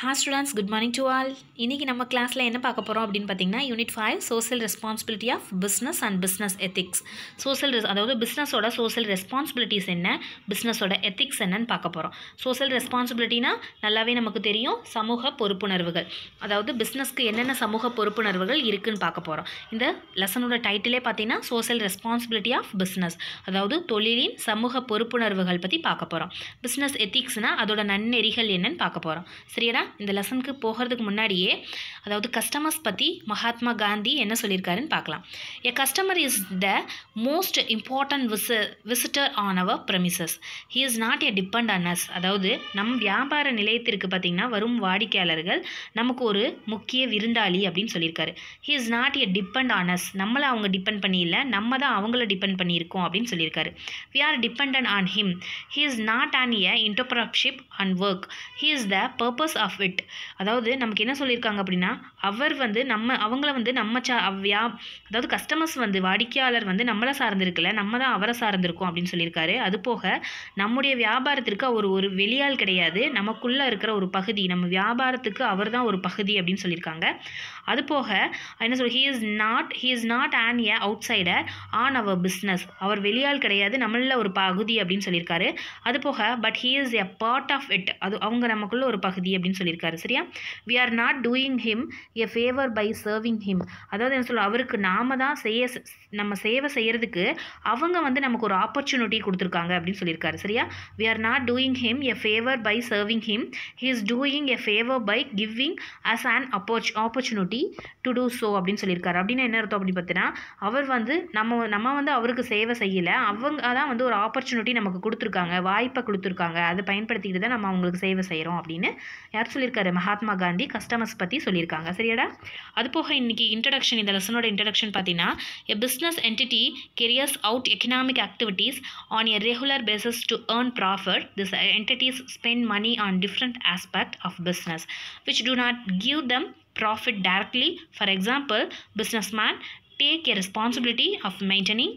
Hi students, good morning to all. இன்னைக்கு நம்ம கிளாஸ்ல என்ன பார்க்க போறோம் அப்படினு பாத்தீங்கன்னா unit 5 social responsibility of business and business ethics. அதாவது பிசினஸோட social responsibilities என்ன, பிசினஸோட ethics என்னன்னு பார்க்க போறோம். social responsibilityனா நல்லாவே நமக்கு தெரியும், சமூக பொறுப்புணர்வுகள். அதாவது பிசினஸ்க்கு என்னென்ன சமூக பொறுப்புணர்வுகள் இருக்குன்னு பார்க்க போறோம். இந்த லெசனோட டைட்டிலே பாத்தீங்கன்னா social responsibility of business. அதாவது தொழிலின் சமூக பொறுப்புணர்வுகள் பத்தி பார்க்க போறோம். business ethicsனா அதோட நன்னெறிகள் என்னன்னு பார்க்க போறோம். சரியா? இந்த லெசனுக்கு போகிறதுக்கு முன்னாடியே அதாவது கஸ்டமர்ஸ் பற்றி மகாத்மா காந்தி என்ன சொல்லியிருக்காருன்னு பார்க்கலாம். A customer is the most important visitor on our premises. He is not a depend on us. அதாவது நம் வியாபார நிலையத்திற்கு பார்த்தீங்கன்னா வரும் வாடிக்கையாளர்கள் நமக்கு ஒரு முக்கிய விருந்தாளி அப்படின்னு சொல்லியிருக்காரு. He is not a depend on us. நம்மளை அவங்க டிபெண்ட் பண்ணி இல்லை, நம்ம தான் அவங்கள டிபெண்ட் பண்ணியிருக்கோம் அப்படின்னு சொல்லியிருக்காரு. We are dependent on him. He is not on a entrepreneurship and work. He is the purpose of it. அதாவது நமக்கு என்ன சொல்லியிருக்காங்க அப்படின்னா அவர் வந்து அவங்கள வந்து அதாவது கஸ்டமர்ஸ் வந்து வாடிக்கையாளர் வந்து நம்மளை சார்ந்திருக்கல, நம்ம தான் அவரை சார்ந்திருக்கோம் அப்படின்னு சொல்லியிருக்காரு. அது போக நம்முடைய வியாபாரத்திற்கு அவர் ஒரு வெளியால் கிடையாது, நமக்குள்ள இருக்கிற ஒரு பகுதி, நம்ம வியாபாரத்துக்கு அவர் தான் ஒரு பகுதி அப்படின்னு சொல்லியிருக்காங்க. அது போக என்ன சொல் he is not an outsider on our business. அவர் வெளியால் கிடையாது, நம்மள ஒரு பகுதி அப்படின்னு சொல்லியிருக்காரு. அது போக but he is a part of it. அது அவங்க நமக்குள்ள ஒரு பகுதி அப்படின்னு சொல்லியிருக்காரு. சரியா? we are not doing him a favor by serving him. அதாவது என்ன சொல்ல, அவருக்கு நாம தான் நம்ம சேவை செய்யறதுக்கு அவங்க வந்து நமக்கு ஒரு ஆப்பர்ச்சுனிட்டி கொடுத்துருக்காங்க அப்படின்னு சொல்லியிருக்காரு. சரியா? we are not doing him a favor by serving him. he is doing a favor by giving us an opportunity to do so அப்படின்னு சொல்லியிருக்காரு. அப்படின்னு என்ன அர்த்தம் அப்படின்னு பார்த்தீங்கன்னா அவர் வந்து நம்ம வந்து அவருக்கு சேவை செய்யலை, அவங்க தான் வந்து ஒரு ஆப்பர்ச்சுனிட்டி நமக்கு கொடுத்துருக்காங்க, வாய்ப்பை கொடுத்துருக்காங்க, அதை பயன்படுத்திக்கிட்டு தான் நம்ம அவங்களுக்கு சேவை செய்கிறோம் அப்படின்னு யார் சொல்லியிருக்காரு? மகாத்மா காந்தி கஸ்டமர்ஸ் பற்றி சொல்லியிருக்காங்க. சரியாடா? அது போக இன்னைக்கு இன்ட்ரடக்ஷன், இந்த லெசனோட இன்ட்ரடக்ஷன் பார்த்தீங்கன்னா a business entity carries out economic activities on a regular basis to earn profit. These entities spend money on different aspects of business which do not give them profit directly. For example, businessmen take a responsibility of maintaining,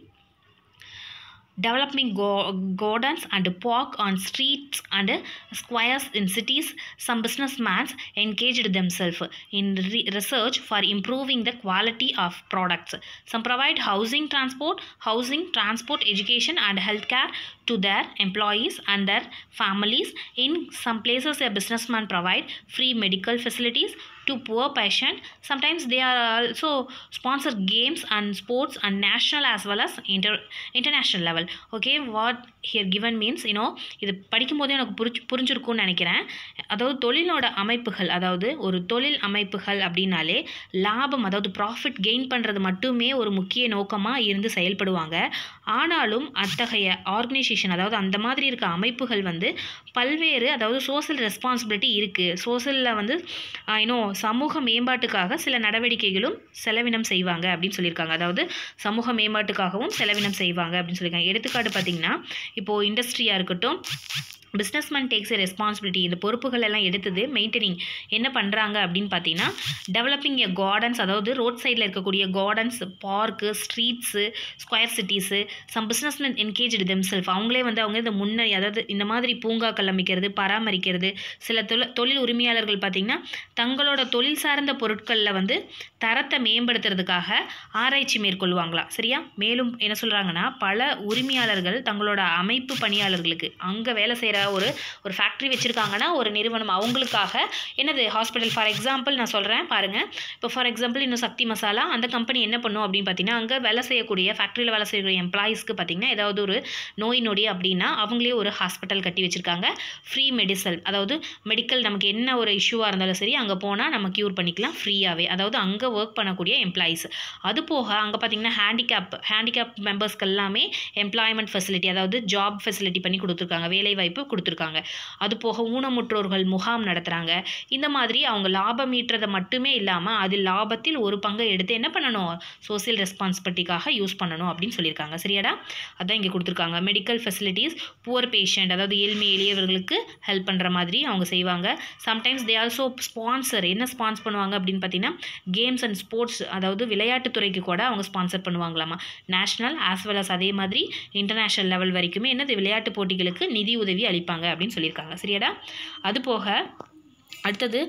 developing gardens and park on streets and squares in cities. Some businessmen engaged themselves in research for improving the quality of products. Some provide housing, transport, education and healthcare to their employees and their families. In some places a businessman provide free medical facilities to poor patient. Sometimes they are also sponsor games and sports and national as well as international level. Okay, what here given means, இது படிக்கும்போதே எனக்கு புரிஞ்சிருக்கும்னு நினைக்கிறேன். அதாவது தொழிலோட அமைப்புகள், அதாவது ஒரு தொழில் அமைப்புகள் அப்படின்னாலே லாபம், அதாவது ப்ராஃபிட் கெயின் பண்ணுறது மட்டுமே ஒரு முக்கிய நோக்கமாக இருந்து செயல்படுவாங்க. ஆனாலும் அத்தகைய ஆர்கனைசேஷன், அதாவது அந்த மாதிரி இருக்க அமைப்புகள் வந்து பல்வேறு, அதாவது சோஷியல் ரெஸ்பான்சிபிலிட்டி இருக்குது. சோஷியலில் வந்து சமூக மேம்பாட்டுக்காக சில நடவடிக்கைகளும் செலவினம் செய்வாங்க அப்படின்னு சொல்லியிருக்காங்க. அதாவது சமூக மேம்பாட்டுக்காகவும் செலவினம் செய்வாங்க அப்படின்னு சொல்லியிருக்காங்க. எடுத்துக்காட்டு பார்த்தீங்கன்னா இப்போது இண்டஸ்ட்ரியாக இருக்கட்டும், பிஸ்னஸ்மேன் டேக்ஸ் எ ரெஸ்பான்சிபிலிட்டி, இந்த பொறுப்புகள் எல்லாம் எடுத்தது மெயின்டைனிங் என்ன பண்ணுறாங்க அப்படின்னு பார்த்தீங்கன்னா டெவலப்பிங் எ கார்டன்ஸ், அதாவது ரோட் சைடில் இருக்கக்கூடிய gardens, park, streets, square cities. Some businessman engaged themselves, அவங்களே வந்து அவங்க இந்த முன்னாடி, அதாவது இந்த மாதிரி பூங்காக்கள் அமைக்கிறது, பராமரிக்கிறது. சில தொழில் உரிமையாளர்கள் பார்த்திங்கன்னா தங்களோட தொழில் சார்ந்த பொருட்களில் வந்து தரத்தை மேம்படுத்துறதுக்காக ஆராய்ச்சி மேற்கொள்வாங்களாம். சரியா? மேலும் என்ன சொல்கிறாங்கன்னா பல உரிமையாளர்கள் தங்களோட அமைப்பு பணியாளர்களுக்கு, அங்கே வேலை செய்கிற ஒரு ஃபேக்ட்ரி வச்சுருக்காங்கன்னா ஒரு நிறுவனம், அவங்களுக்காக என்னது ஹாஸ்பிட்டல், ஃபார் எக்ஸாம்பிள் நான் சொல்கிறேன் பாருங்கள். இப்போ ஃபார் எக்ஸாம்பிள் இன்னும் சக்தி மசாலா, அந்த கம்பெனி என்ன பண்ணும் அப்படின்னு பார்த்தீங்கன்னா அங்கே வேலை செய்யக்கூடிய ஃபேக்ட்ரியில் வேலை செய்யக்கூடிய எம்ப்ளாயீஸ்க்கு பார்த்தீங்கன்னா ஏதாவது ஒரு நோய் நொடி அப்படின்னா அவங்களே ஒரு ஹாஸ்பிட்டல் கட்டி வச்சுருக்காங்க. ஃப்ரீ மெடிசன், அதாவது மெடிக்கல் நமக்கு என்ன ஒரு இஷ்யூவாக இருந்தாலும் சரி அங்கே போனால் நம்ம க்யூர் பண்ணிக்கலாம் ஃப்ரீயாகவே. அதாவது அங்கே ஒர்க் பண்ணக்கூடிய எம்ப்ளாயீஸ். அது போக அங்கே பார்த்தீங்கன்னா ஹேண்டிகேப் மெம்பர்ஸ்க்கு எல்லாமே எம்ப்ளாய்மெண்ட் ஃபெசிலிட்டி, அதாவது ஜாப் ஃபெசிலிட்டி பண்ணி கொடுத்துருக்காங்க, வேலைவாய்ப்பு கொடுத்துருக்காங்க. அது போக ஊனமுற்றோர்கள் முகாம் நடத்துகிறாங்க. இந்த மாதிரி அவங்க லாபம் ஈட்டுறதை மட்டுமே இல்லாமல் அது லாபத்தில் ஒரு பங்கை எடுத்து என்ன பண்ணணும், சோசியல் ரெஸ்பான்சிபிலிட்டிக்காக யூஸ் பண்ணணும் அப்படின்னு சொல்லியிருக்காங்க. சரியாடா? அதான் இங்கே கொடுத்துருக்காங்க. மெடிக்கல் ஃபெசிலிட்டிஸ், புவர் பேஷண்ட், அதாவது எளியவர்களுக்கு ஹெல்ப் பண்ணுற மாதிரி அவங்க செய்வாங்க. சம்டைம்ஸ் தே ஆல்சோ ஸ்பான்சர், என்ன ஸ்பான்சர் பண்ணுவாங்க அப்படின்னு பார்த்தீங்கன்னா கேம்ஸ் அண்ட் ஸ்போர்ட்ஸ், அதாவது விளையாட்டுத்துறைக்கு கூட அவங்க ஸ்பான்சர் பண்ணுவாங்களாமா. நேஷனல் ஆஸ் வெல் அஸ் அதே மாதிரி இன்டர்நேஷ்னல் லெவல் வரைக்குமே என்னது விளையாட்டு போட்டிகளுக்கு நிதி உதவி அளிப்பாங்க அப்படின்னு சொல்லியிருக்காங்க. சரியாடா? அது போக அடுத்தது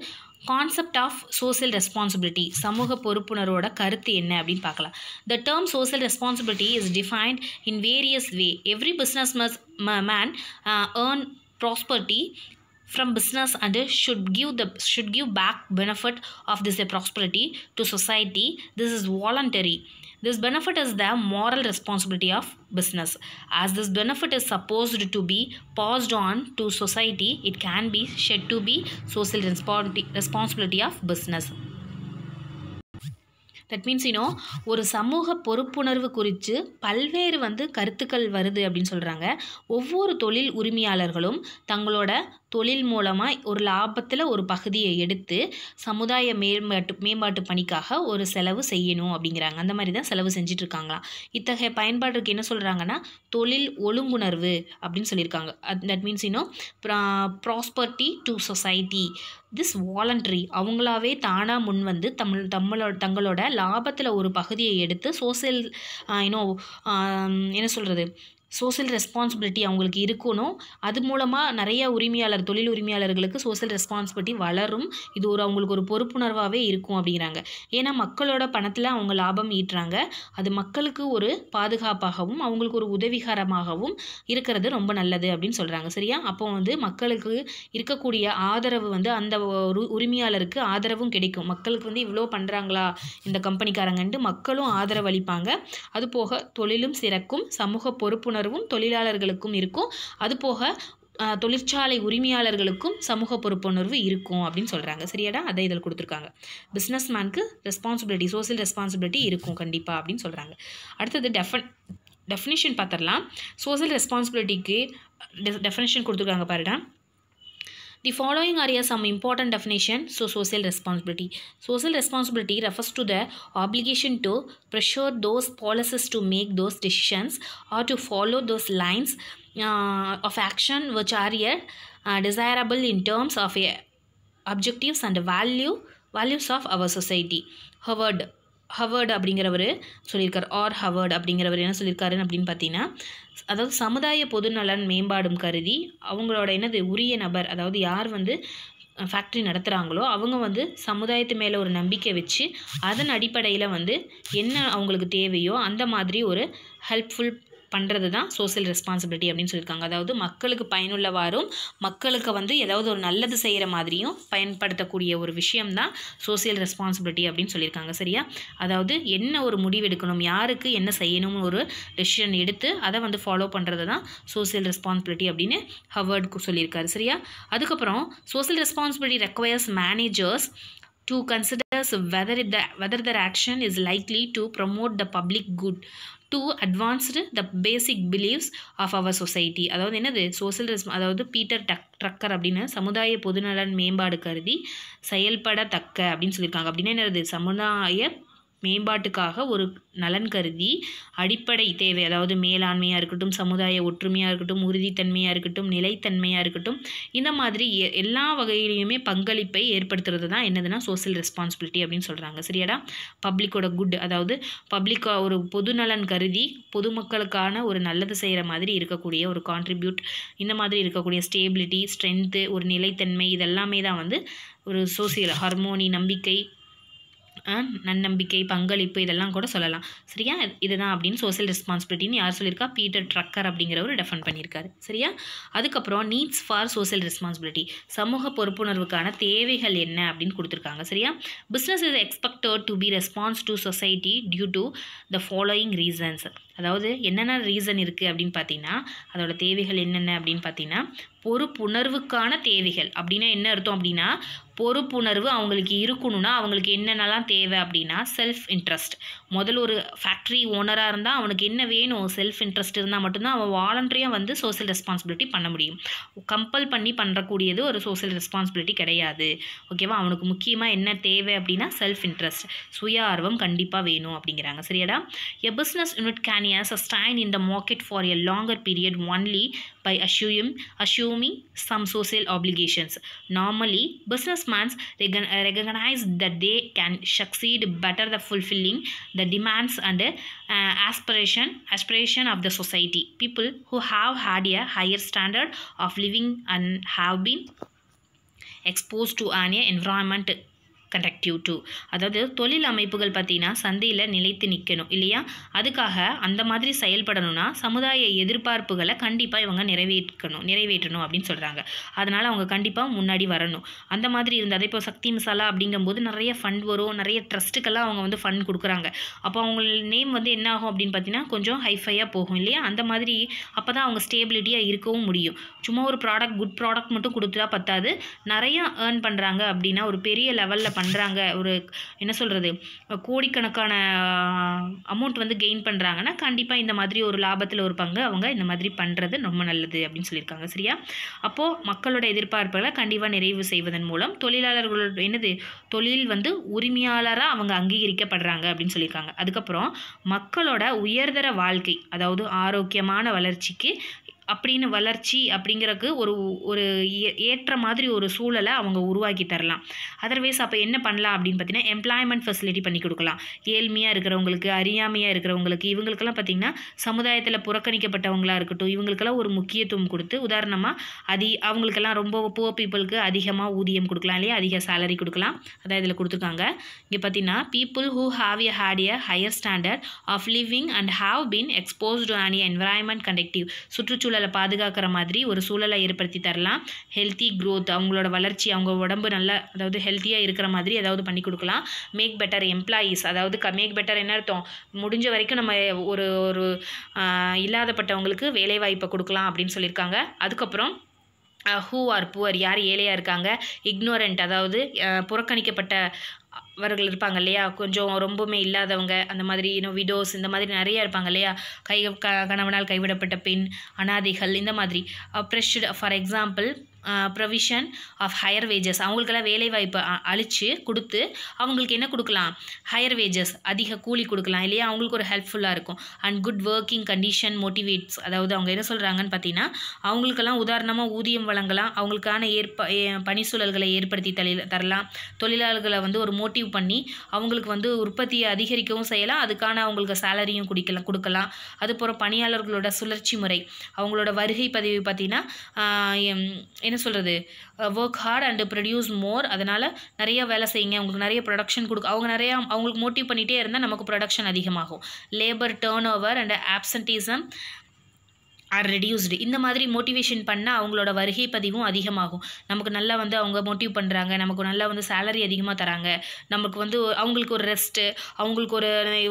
கான்செப்ட் ஆஃப் சோசியல் ரெஸ்பான்சிபிலிட்டி, சமூக பொறுப்புணர்வோட கருத்து என்ன அப்படின்னு பார்க்கலாம். The term social responsibility is defined in various way. Every business man earn prosperity from business and should give back benefit of this prosperity to society. This is voluntary. This benefit is the moral responsibility of business. As this benefit is supposed to be passed on to society, it can be said to be social responsibility of business. That means ஒரு சமூக பொறுப்புணர்வு குறித்து பல்வேறு கருத்துக்கள் வருது அப்படின்னு சொல்கிறாங்க. ஒவ்வொரு தொழில் உரிமையாளர்களும் தங்களோட தொழில் மூலமாக ஒரு லாபத்தில் ஒரு பகுதியை எடுத்து சமுதாய மேம்பாட்டு பணிக்காக ஒரு செலவு செய்யணும் அப்படிங்கிறாங்க. அந்த மாதிரி தான் செலவு செஞ்சிட்ருக்காங்களாம். இத்தகைய பயன்பாட்டுக்கு என்ன சொல்கிறாங்கன்னா தொழில் ஒழுங்குணர்வு அப்படின்னு சொல்லியிருக்காங்க. That means prosperity to society. This voluntary, அவங்களாவே தானாக முன் வந்து தங்களோட லாபத்தில் ஒரு பகுதியை எடுத்து சோசியல் என்ன சொல்கிறது சோசியல் ரெஸ்பான்சிபிலிட்டி அவங்களுக்கு இருக்கணும். அது மூலமாக நிறைய தொழில் உரிமையாளர்களுக்கு சோசியல் ரெஸ்பான்சிபிலிட்டி வளரும். இது அவங்களுக்கு ஒரு பொறுப்புணர்வாகவே இருக்கும் அப்படிங்கிறாங்க. ஏன்னா மக்களோட பணத்தில் அவங்க லாபம் ஈட்டுறாங்க. அது மக்களுக்கு ஒரு பாதுகாப்பாகவும் அவங்களுக்கு ஒரு உதவிகரமாகவும் இருக்கிறது ரொம்ப நல்லது அப்படின்னு சொல்கிறாங்க. சரியா? அப்போ மக்களுக்கு இருக்கக்கூடிய ஆதரவு அந்த உரிமையாளருக்கு ஆதரவும் கிடைக்கும். மக்களுக்கு இவ்வளோ பண்ணுறாங்களா இந்த கம்பெனிக்காரங்கன்ட்டு மக்களும் ஆதரவு அளிப்பாங்க. அதுபோக தொழிலும் சிறக்கும், சமூக பொறுப்புணர்வு தொழிலாளர்களுக்கும் இருக்கும். அதுபோக தொழிற்சாலை உரிமையாளர்களுக்கும் சமூக பொறுப்புணர்வு இருக்கும் அப்படின்னு சொல்கிறாங்க. சரியாடா? அதை இதில் கொடுத்துருக்காங்க. பிஸ்னஸ் மேனுக்கு ரெஸ்பான்சிபிலிட்டி, சோசியல் ரெஸ்பான்சிபிலிட்டி இருக்கும் கண்டிப்பாக அப்படின்னு சொல்கிறாங்க. அடுத்தது டெஃபினிஷன் பார்த்துடலாம். சோசியல் ரெஸ்பான்சிபிலிட்டிக்கு டெஃபினிஷன் கொடுத்துருக்காங்க பாருடா. The following are some important definition. Social responsibility. Social responsibility refers to the obligation to pressure those policies to make those decisions or to follow those lines of action which are desirable in terms of objectives and values of our society. ஹவர்டு அப்படிங்கிறவர் சொல்லியிருக்கார். ஹவர்டு அப்படிங்கிறவர் என்ன சொல்லியிருக்காருன்னு அப்படின்னு பார்த்தீங்கன்னா, அதாவது சமுதாய பொதுநலன் மேம்பாடும் கருதி அவங்களோட உரிய நபர், அதாவது யார் ஃபேக்ட்ரி நடத்துகிறாங்களோ அவங்க சமுதாயத்து மேலே ஒரு நம்பிக்கை வச்சு அதன் அடிப்படையில் என்ன அவங்களுக்கு தேவையோ அந்த மாதிரி ஒரு ஹெல்ப்ஃபுல் பண்ணுறது தான் சோசியல் ரெஸ்பான்சிபிலிட்டி அப்படின்னு சொல்லியிருக்காங்க. அதாவது மக்களுக்கு பயனுள்ளவாறும் மக்களுக்கு ஏதாவது ஒரு நல்லது செய்கிற மாதிரியும் பயன்படுத்தக்கூடிய ஒரு விஷயம்தான் சோசியல் ரெஸ்பான்சிபிலிட்டி அப்படின்னு சொல்லியிருக்காங்க. சரியா? அதாவது என்ன ஒரு முடிவு எடுக்கணும், யாருக்கு என்ன செய்யணும்னு ஒரு டெசிஷன் எடுத்து அதை ஃபாலோ பண்ணுறது தான் சோசியல் ரெஸ்பான்சிபிலிட்டி அப்படின்னு ஹவர்டு சொல்லியிருக்காரு. சரியா? அதுக்கப்புறம் social responsibility requires managers to consider whether their action is likely to promote the public good to advance the basic beliefs of our society. அதாவது சோசியல் அதாவது பீட்டர் ட்ரக்கர் அப்படின்னு சமுதாய பொதுநலன் மேம்பாடு கருதி செயல்படத்தக்க அப்படின்னு சொல்லியிருக்காங்க. அப்படின்னா சமுதாய மேம்பாட்டுக்காக ஒரு நலன் கருதி அடிப்படை தேவை, அதாவது மேலாண்மையாக இருக்கட்டும், சமுதாய ஒற்றுமையாக இருக்கட்டும், உறுதித்தன்மையாக இருக்கட்டும், நிலைத்தன்மையாக இருக்கட்டும், இந்த மாதிரி எல்லா வகையிலையுமே பங்களிப்பை ஏற்படுத்துறது தான் என்னதுன்னா சோசியல் ரெஸ்பான்சிபிலிட்டி அப்படின்னு சொல்கிறாங்க. சரியாடா? பப்ளிக்கோட குட், அதாவது பப்ளிக் ஒரு பொதுநலன் கருதி பொதுமக்களுக்கான ஒரு நல்லது செய்கிற மாதிரி இருக்கக்கூடிய ஒரு கான்ட்ரிபியூட், இந்த மாதிரி இருக்கக்கூடிய ஸ்டேபிலிட்டி, ஸ்ட்ரென்த்து, ஒரு நிலைத்தன்மை, இதெல்லாமே தான் ஒரு சோசியல் ஹார்மோனி, நம்பிக்கை, நன்னம்பிக்கை, பங்களிப்பு, இதெல்லாம் கூட சொல்லலாம். சரியா? இதுதான் அப்படின்னு சோசியல் ரெஸ்பான்சிபிலிட்டின்னு யார் சொல்லியிருக்கா? பீட்டர் ட்ரக்கர் அப்படிங்கிறவர் டெஃபைன் பண்ணியிருக்காரு. சரியா? அதுக்கப்புறம் நீட்ஸ் ஃபார் சோசியல் ரெஸ்பான்சிபிலிட்டி, சமூக பொறுப்புணர்வுக்கான தேவைகள் என்ன அப்படின்னு கொடுத்துருக்காங்க. சரியா? Business is expected to be response to society due to the following reasons. அதாவது என்னென்ன ரீசன் இருக்குது அப்படின்னு பார்த்தீங்கன்னா, அதோட தேவைகள் என்னென்ன அப்படின்னு பார்த்தீங்கன்னா, பொறுப்புணர்வுக்கான தேவைகள் அப்படின்னா என்ன அர்த்தம் அப்படின்னா, பொறுப்புணர்வு அவங்களுக்கு இருக்கணும்னா அவங்களுக்கு என்னென்னலாம் தேவை அப்படின்னா செல்ஃப் இன்ட்ரெஸ்ட். முதல்ல ஒரு ஃபேக்ட்ரி ஓனராக இருந்தால் அவனுக்கு என்ன வேணும்? செல்ஃப் இன்ட்ரெஸ்ட் இருந்தால் மட்டும்தான் அவன் வாலண்டரியாக சோசியல் ரெஸ்பான்சிபிலிட்டி பண்ண முடியும். கம்பல் பண்ணி பண்ணுறக்கூடியது ஒரு சோசியல் ரெஸ்பான்சிபிலிட்டி கிடையாது. ஓகேவா? அவனுக்கு முக்கியமாக என்ன தேவை அப்படின்னா செல்ஃப் இன்ட்ரெஸ்ட், சுய ஆர்வம் கண்டிப்பாக வேணும் அப்படிங்கிறாங்க. சரியாடா? A business unit can sustain in the market for a longer period only by assuming some social obligations. Normally, businessmen recognize that they can succeed better the fulfilling the demands and aspiration of the society. People who have had a higher standard of living and have been exposed to an environment conducive to. அதாவது தொழில் அமைப்புகள் பார்த்தீங்கன்னா சந்தையில் நிலைத்து நிற்கணும் இல்லையா, அதுக்காக அந்த மாதிரி செயல்படணும்னா சமுதாய எதிர்பார்ப்புகளை கண்டிப்பாக இவங்க நிறைவேற்றணும் அப்படின்னு சொல்கிறாங்க. அதனால் அவங்க கண்டிப்பாக முன்னாடி வரணும். அந்த மாதிரி இருந்தால் இப்போ சக்தி மசாலா அப்படிங்கும்போது நிறைய ஃபண்ட் வரும், நிறைய ட்ரஸ்ட்டுக்கெல்லாம் அவங்க வந்து ஃபண்ட் கொடுக்குறாங்க. அப்போ அவங்க நேம் வந்து என்ன ஆகும் அப்படின்னு பார்த்தீங்கன்னா கொஞ்சம் ஹைஃபையாக போகும் இல்லையா. அந்த மாதிரி அப்போ தான் அவங்க ஸ்டேபிலிட்டியாக இருக்கவும் முடியும். சும்மா ஒரு குட் ப்ராடக்ட் மட்டும் கொடுத்தா பத்தாது, நிறையா ஏர்ன் பண்ணுறாங்க அப்படின்னா ஒரு பெரிய லெவலில் பண்ணுறாங்க, ஒரு என்ன சொல்கிறது கோடிக்கணக்கான அமௌண்ட் வந்து கெயின் பண்ணுறாங்கன்னா கண்டிப்பாக இந்த மாதிரி ஒரு லாபத்தில் ஒரு பங்கு அவங்க இந்த மாதிரி பண்ணுறது ரொம்ப நல்லது அப்படின்னு சொல்லியிருக்காங்க. சரியா, அப்போது மக்களோட எதிர்பார்ப்புகளை கண்டிப்பாக நிறைவு செய்வதன் மூலம் தொழிலாளர்களோட தொழில் வந்து உரிமையாளராக அவங்க அங்கீகரிக்கப்படுறாங்க அப்படின்னு சொல்லியிருக்காங்க. அதுக்கப்புறம் மக்களோட உயர்தர வாழ்க்கை, அதாவது ஆரோக்கியமான வளர்ச்சிக்கு அப்படின்னு வளர்ச்சி அப்படிங்கிறதுக்கு ஒரு ஏற்ற மாதிரி ஒரு சூழலை அவங்க உருவாக்கி தரலாம். அதர்வைஸ் அப்போ என்ன பண்ணலாம் அப்படின்னு பார்த்தீங்கன்னா எம்ப்ளாய்மெண்ட் ஃபெசிலிட்டி பண்ணி கொடுக்கலாம். ஏழ்மையாக இருக்கிறவங்களுக்கு, அறியாமையாக இருக்கிறவங்களுக்கு, இவங்களுக்கெல்லாம் பார்த்திங்கன்னா சமுதாயத்தில் புறக்கணிக்கப்பட்டவங்களாக இருக்கட்டும், இவங்களுக்கெல்லாம் ஒரு முக்கியத்துவம் கொடுத்து உதாரணமாக அவங்களுக்கெல்லாம் ரொம்ப புவர் பீப்புளுக்கு அதிகமாக ஊதியம் கொடுக்கலாம் இல்லையா, அதிக சேலரி கொடுக்கலாம். அதான் இதில் கொடுத்துருக்காங்க. இங்கே பார்த்தீங்கன்னா people who have had a higher standard of living and have been exposed to an environment conducive, சுற்றுச்சூழலை பாதுகாக்கிற மாதிரி ஒரு சூழலை ஏற்படுத்தி தரலாம். ஹெல்த்தி க்ரோத், அவங்களோட வளர்ச்சி, அவங்க உடம்பு நல்லா அதாவது ஹெல்த்தியாக இருக்கிற மாதிரி ஏதாவது பண்ணி கொடுக்கலாம். மேக் பெட்டர் எம்ப்ளாயீஸ், அதாவது மேக் பெட்டர் என்ன அர்த்தம், முடிஞ்ச வரைக்கும் நம்ம ஒரு இல்லாதப்பட்டவங்களுக்கு வேலைவாய்ப்பை கொடுக்கலாம் அப்படின்னு சொல்லியிருக்காங்க. அதுக்கப்புறம் ஹூ ஆர் புவர், யார் ஏழையாக இருக்காங்க, இக்னோரண்ட் அதாவது புறக்கணிக்கப்பட்ட அவர்கள் இருப்பாங்க இல்லையா, கொஞ்சம் ரொம்பவுமே இல்லாதவங்க, அந்த மாதிரி விடோஸ் இந்த மாதிரி நிறைய இருப்பாங்க இல்லையா, கணவனால் கைவிடப்பட்ட பெண், அனாதைகள், இந்த மாதிரி pressed for example provision of higher wages, அவங்களுக்கெல்லாம் வேலைவாய்ப்பு அழித்து கொடுத்து அவங்களுக்கு என்ன கொடுக்கலாம், ஹையர் வேஜஸ், அதிக கூலி கொடுக்கலாம் இல்லையா, அவங்களுக்கு ஒரு ஹெல்ப்ஃபுல்லாக இருக்கும். And good working condition motivates, அதாவது அவங்க என்ன சொல்கிறாங்கன்னு பார்த்தீங்கன்னா அவங்களுக்கெல்லாம் உதாரணமாக ஊதியம் வழங்கலாம், அவங்களுக்கான பணி சூழல்களை ஏற்படுத்தி தரலாம், தொழிலாளர்களை வந்து ஒரு மோட்டிவ் பண்ணி அவங்களுக்கு வந்து உற்பத்தியை அதிகரிக்கவும் செய்யலாம், அதுக்கான அவங்களுக்கு சேலரியும் கொடுக்கலாம். அதுபோல் பணியாளர்களோட சுழற்சி முறை, அவங்களோட வருகை பதிவு பார்த்திங்கன்னா என்ன சொல்கிறது ஒர்க் ஹார்ட் அண்ட் ப்ரொடியூஸ் மோர், அதனால் நிறைய வேலை செய்யுங்க, அவங்களுக்கு நிறைய ப்ரொடக்ஷன் அவங்களுக்கு மோட்டிவ் பண்ணிகிட்டே இருந்தால் நமக்கு ப்ரொடக்ஷன் அதிகமாகும். Labour turnover and absenteeism are reduced, இந்த மாதிரி மோட்டிவேஷன் பண்ணால் அவங்களோட வருகை பதிவும் அதிகமாகும். நமக்கு நல்லா வந்து அவங்க மோட்டிவ் பண்ணுறாங்க, நமக்கு நல்லா வந்து சேலரி அதிகமாக தராங்க, நமக்கு வந்து அவங்களுக்கு ஒரு ரெஸ்ட்டு, அவங்களுக்கு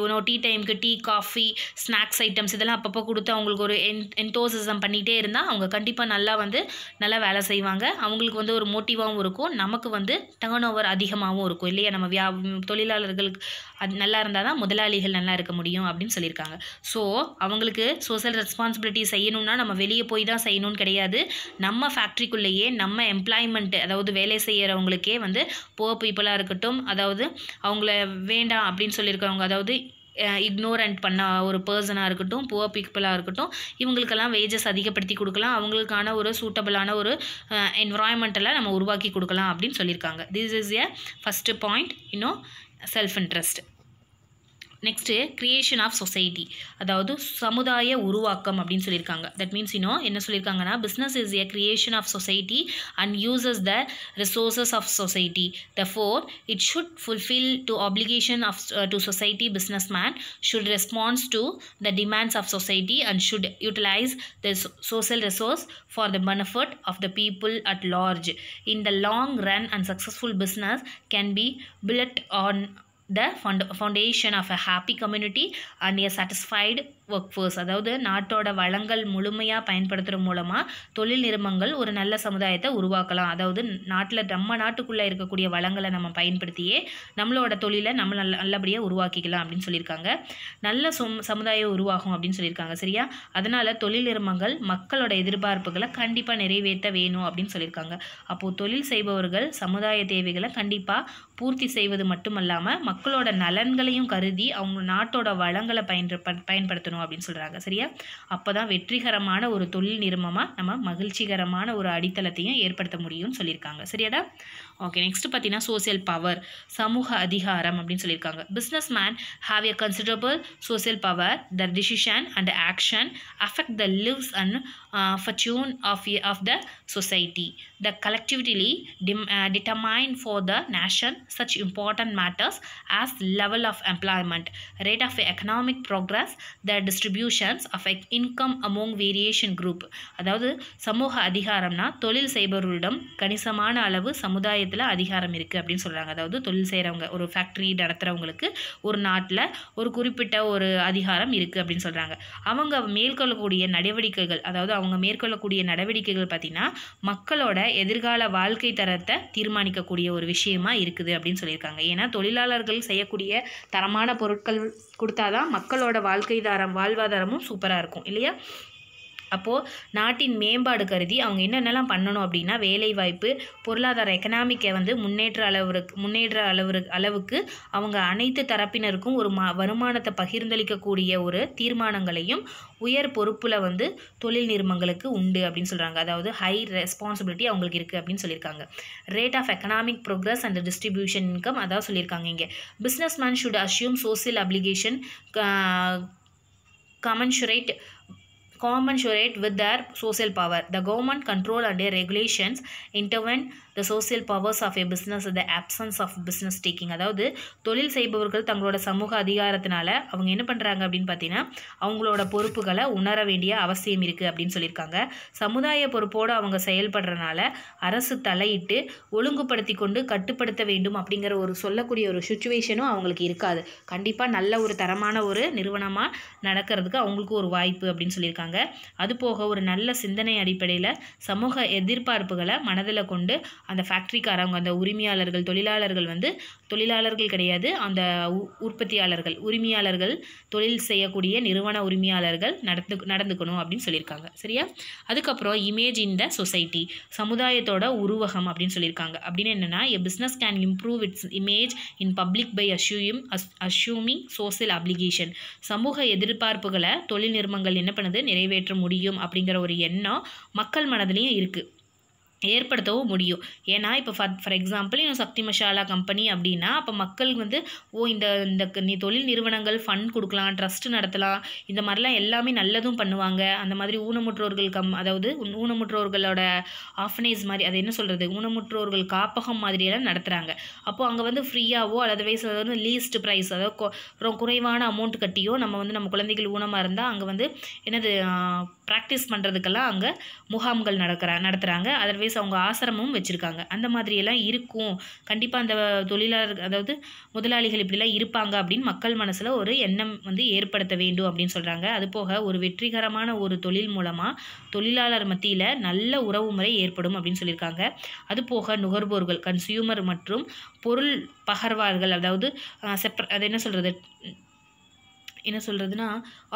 ஒரு டீ டைமுக்கு டீ, காஃபி, ஸ்நாக்ஸ் ஐட்டம்ஸ் இதெல்லாம் அப்பப்போ கொடுத்து அவங்களுக்கு ஒரு என்தோசிசம் பண்ணிகிட்டே இருந்தால் அவங்க கண்டிப்பாக நல்லா வேலை செய்வாங்க. அவங்களுக்கு வந்து ஒரு மோட்டிவாகவும் இருக்கும், நமக்கு வந்து டேர்ன் ஓவர் அதிகமாகவும் இருக்கும் இல்லையா. நம்ம தொழிலாளர்களுக்கு அது நல்லா இருந்தால் தான் முதலாளிகள் நல்லா இருக்க முடியும் அப்படின்னு சொல்லியிருக்காங்க. ஸோ அவங்களுக்கு சோஷியல் ரெஸ்பான்சிபிலிட்டி செய்யணும்னா நம்ம வெளியே போய் தான் செய்யணும்னு கிடையாது, நம்ம ஃபேக்ட்ரிக்குள்ளேயே நம்ம எம்ப்ளாய்மெண்ட், அதாவது வேலை செய்கிறவங்களுக்கே வந்து புவர் பீப்புளாக இருக்கட்டும், அதாவது அவங்கள வேண்டாம் அப்படின்னு சொல்லியிருக்கிறவங்க, அதாவது இக்னோரண்ட் பண்ண ஒரு பர்சனாக இருக்கட்டும், புவர் பீப்புளாக இருக்கட்டும், இவங்களுக்கெல்லாம் வேஜஸ் அதிகப்படுத்தி கொடுக்கலாம், அவங்களுக்கான ஒரு சூட்டபிளான ஒரு என்வரான்மெண்ட்டெல்லாம் நம்ம உருவாக்கி கொடுக்கலாம் அப்படின்னு சொல்லியிருக்காங்க. This is a first point, self interest. Next creation of society, அதாவது சமுதாய உருவாக்கம் அப்படின்னு சொல்லியிருக்காங்க. தட் மீன்ஸ் என்ன சொல்லியிருக்காங்கன்னா business is a creation of society and uses the resources of society. Therefore, it should fulfill to obligation to society. Businessman should respond to the demands of society and should utilize the social resource for the benefit of the people at large. In the long run, and successful business can be built on the foundation of a happy community and a satisfied workforce. அதாவது நாட்டோட வளங்கள் முழுமையாக பயன்படுத்துகிற மூலமாக தொழில் நிறுவனங்கள் ஒரு நல்ல சமுதாயத்தை உருவாக்கலாம். அதாவது நம்ம நாட்டுக்குள்ளே இருக்கக்கூடிய வளங்களை நம்ம பயன்படுத்தியே நம்மளோட தொழிலை நம்ம நல்லபடியாக உருவாக்கிக்கலாம் அப்படின்னு சொல்லியிருக்காங்க. நல்ல சமுதாயம் உருவாகும் அப்படின்னு சொல்லியிருக்காங்க. சரியா, அதனால் தொழில் நிறுவனங்கள் மக்களோட எதிர்பார்ப்புகளை கண்டிப்பாக நிறைவேற்ற வேணும் அப்படின்னு சொல்லியிருக்காங்க. அப்போது தொழில் செய்பவர்கள் சமுதாய தேவைகளை கண்டிப்பாக பூர்த்தி செய்வது மட்டுமல்லாமல் மக்களோட நலன்களையும் கருதி அவங்க நாட்டோட வளங்களை பயன்படுத்தணும் அப்படின்னு சொல்கிறாங்க. சரியா, அப்போ தான் வெற்றிகரமான ஒரு தொழில் நிறுவனமாக நம்ம மகிழ்ச்சிகரமான ஒரு அடித்தளத்தையும் ஏற்படுத்த முடியும்னு சொல்லியிருக்காங்க. சரியாடா, ஓகே. நெக்ஸ்ட் பார்த்தீங்கன்னா சோசியல் பவர், சமூக அதிகாரம் அப்படின்னு சொல்லியிருக்காங்க. Business man have a considerable social power. The decision and action affect the lives and fortune of the society. the collectively determine for the nation such important matters as level of employment, rate of economic progress, the distributions of income among variation group. அதாவது சமூக அதிகாரம்னா தொழில் செய்பவர்களிடம் கணிசமான அளவு சமுதாயத்தில் அதிகாரம் இருக்குது அப்படின்னு சொல்கிறாங்க. அதாவது தொழில் செய்கிறவங்க, ஒரு ஃபேக்ட்ரி நடத்துகிறவங்களுக்கு ஒரு நாட்டில் ஒரு குறிப்பிட்ட ஒரு அதிகாரம் இருக்குது அப்படின்னு சொல்கிறாங்க. அவங்க மேற்கொள்ளக்கூடிய நடவடிக்கைகள், அதாவது அவங்க மேற்கொள்ளக்கூடிய நடவடிக்கைகள் பார்த்திங்கன்னா மக்களோட எதிர்கால வாழ்க்கை தரத்தை தீர்மானிக்கக்கூடிய ஒரு விஷயமா இருக்குது அப்படின்னு சொல்லியிருக்காங்க. ஏன்னா தொழிலாளர்கள் செய்யக்கூடிய தரமான பொருட்கள் கொடுத்தாதான் மக்களோட வாழ்வாதாரமும் சூப்பராக இருக்கும் இல்லையா? அப்போது நாட்டின் மேம்பாடு கருதி அவங்க என்னென்னலாம் பண்ணணும் அப்படின்னா, வேலைவாய்ப்பு, பொருளாதார எக்கனாமிக்கை வந்து முன்னேற்ற அளவுக்கு அவங்க அனைத்து தரப்பினருக்கும் ஒரு வருமானத்தை பகிர்ந்தளிக்கக்கூடிய ஒரு தீர்மானங்களையும் உயர் பொறுப்பில் வந்து தொழில் நிறுவனங்களுக்கு உண்டு அப்படின்னு சொல்கிறாங்க. அதாவது ஹை ரெஸ்பான்சிபிலிட்டி அவங்களுக்கு இருக்குது அப்படின்னு சொல்லியிருக்காங்க. Rate of economic progress and distribution income அதாவது சொல்லியிருக்காங்க. இங்கே business man should assume social application commensurate with their social power. The government control and regulations intervene the social powers of a business in the absence of business taking. அதாவது தொழில் செய்பவர்கள் தங்களோட சமூக அதிகாரத்தினால அவங்க என்ன பண்ணுறாங்க அப்படின்னு பார்த்தீங்கன்னா அவங்களோட பொறுப்புகளை உணர வேண்டிய அவசியம் இருக்குது அப்படின்னு சொல்லியிருக்காங்க. சமுதாய பொறுப்போடு அவங்க செயல்படுறதுனால அரசு தலையிட்டு ஒழுங்குபடுத்தி கொண்டு கட்டுப்படுத்த வேண்டும் அப்படிங்கிற ஒரு சொல்லக்கூடிய ஒரு சுச்சுவேஷனும் அவங்களுக்கு இருக்காது. கண்டிப்பாக நல்ல ஒரு தரமான ஒரு நிறுவனமாக நடக்கிறதுக்கு அவங்களுக்கு ஒரு வாய்ப்பு அப்படின்னு சொல்லியிருக்காங்க. அதுபோக ஒரு நல்ல சிந்தனை அடிப்படையில் சமூக எதிர்பார்ப்புகளை மனதில் கொண்டு அந்த ஃபேக்ட்ரிக்காரவங்க, அந்த உரிமையாளர்கள், தொழிலாளர்கள் கிடையாது, அந்த உற்பத்தியாளர்கள், உரிமையாளர்கள், தொழில் செய்யக்கூடிய நிறுவன உரிமையாளர்கள் நடந்துக்கணும் அப்படின்னு சொல்லியிருக்காங்க. சரியா? அதுக்கப்புறம் இமேஜ் இன் த சொசைட்டி, சமுதாயத்தோட உருவகம் அப்படின்னு சொல்லியிருக்காங்க. அப்படின்னு என்னென்னா, a business can improve its image in public by assuming social application. சமூக எதிர்பார்ப்புகளை தொழில் நிறுவனங்கள் என்ன பண்ணுது, நிறைவேற்ற முடியும் அப்படிங்கிற ஒரு எண்ணம் மக்கள் மனதிலையும் இருக்குது, ஏற்படுத்தவும் முடியும். ஏன்னா இப்போ for example Sakthi Masala company அப்படின்னா அப்போ மக்கள் வந்து இந்த தொழில் நிறுவனங்கள் ஃபண்ட் கொடுக்கலாம், ட்ரஸ்ட் நடத்தலாம், இந்த மாதிரிலாம் எல்லாமே நல்லதும் பண்ணுவாங்க. அந்த மாதிரி ஊனமுற்றோர்கள் அதாவது ஊனமுற்றோர்களோட ஆஃபனேஜ் மாதிரி, அது என்ன சொல்கிறது, ஊனமுற்றோர்கள் காப்பகம் மாதிரியெல்லாம் நடத்துகிறாங்க. அப்போது அங்கே வந்து ஃப்ரீயாகவோ அல்லது லீஸ்ட் ப்ரைஸ், அதாவது குறைவான அமௌண்ட் கட்டியோ நம்ம குழந்தைகள் ஊனமாக இருந்தால் அங்கே வந்து ப்ராக்டிஸ் பண்ணுறதுக்கெல்லாம் அங்கே முகாம்கள் நடத்துகிறாங்க. அதர்வைஸ் அவங்க ஆசிரமும் வச்சுருக்காங்க. அந்த மாதிரியெல்லாம் இருக்கும். கண்டிப்பாக அந்த தொழிலாளர்கள், அதாவது முதலாளிகள் இப்படிலாம் இருப்பாங்க அப்படின்னு மக்கள் மனசில் ஒரு எண்ணம் வந்து ஏற்படுத்த வேண்டும் அப்படின்னு சொல்கிறாங்க. அதுபோக ஒரு வெற்றிகரமான ஒரு தொழில் மூலமாக தொழிலாளர் மத்தியில் நல்ல உறவு முறை ஏற்படும் அப்படின்னு சொல்லியிருக்காங்க. அதுபோக நுகர்வோர்கள், கன்சியூமர் மற்றும் பொருள் பகர்வார்கள், அதாவது அது என்ன சொல்கிறதுனா